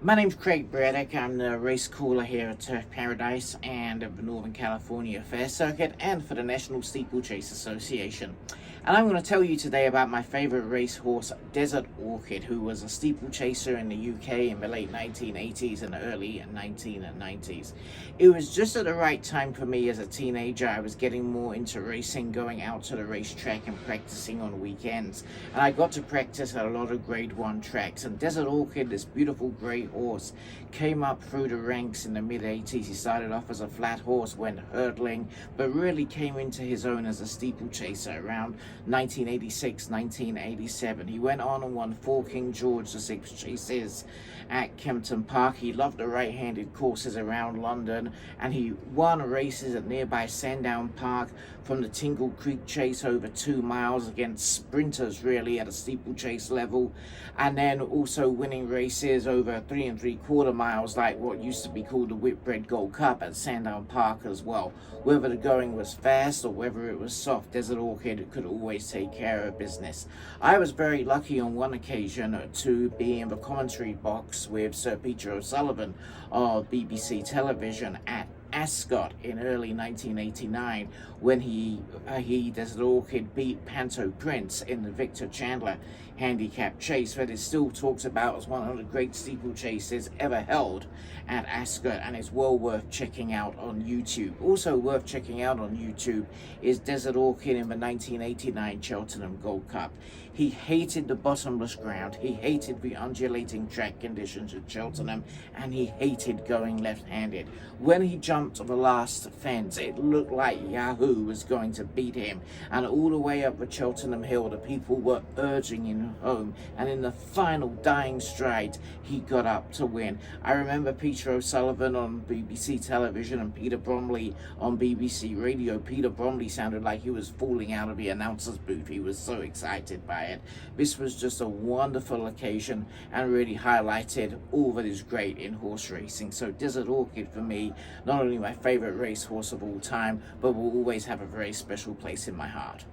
My name's Craig Braddick. I'm the race caller here at Turf Paradise and of the Northern California Fair Circuit and for the National Steeplechase Association. And I'm going to tell you today about my favorite racehorse, Desert Orchid, who was a steeplechaser in the UK in the late 1980s and early 1990s. It was just at the right time for me as a teenager. I was getting more into racing, going out to the racetrack and practicing on weekends. And I got to practice at a lot of Grade 1 tracks. And Desert Orchid, this beautiful grey horse, came up through the ranks in the mid-80s. He started off as a flat horse, went hurdling, but really came into his own as a steeplechaser around 1986, 1987. He went on and won 4 King George VI chases at Kempton Park. He loved the right-handed courses around London, and he won races at nearby Sandown Park from the Tingle Creek Chase over 2 miles against sprinters really at a steeplechase level, and then also winning races over 3 3/4 miles like what used to be called the Whitbread Gold Cup at Sandown Park as well. Whether the going was fast or whether it was soft, Desert Orchid could always take care of business. I was very lucky on one occasion to be in the commentary box with Sir Peter O'Sullivan of BBC Television at Ascot in early 1989 when Desert Orchid beat Panto Prince in the Victor Chandler handicap chase that is still talked about as one of the great steeplechases ever held at Ascot, and it's well worth checking out on YouTube. Also worth checking out on YouTube is Desert Orchid in the 1989 Cheltenham Gold Cup. He hated the bottomless ground, he hated the undulating track conditions at Cheltenham, and he hated going left-handed. When he jumped the last fence, it looked like Yahoo was going to beat him, and all the way up the Cheltenham Hill, the people were urging him home, and in the final dying stride, he got up to win. I remember Peter O'Sullivan on BBC Television and Peter Bromley on BBC Radio. Peter Bromley sounded like he was falling out of the announcer's booth. He was so excited by it. This was just a wonderful occasion and really highlighted all that is great in horse racing. So Desert Orchid for me, not only my favorite racehorse of all time, but will always have a very special place in my heart.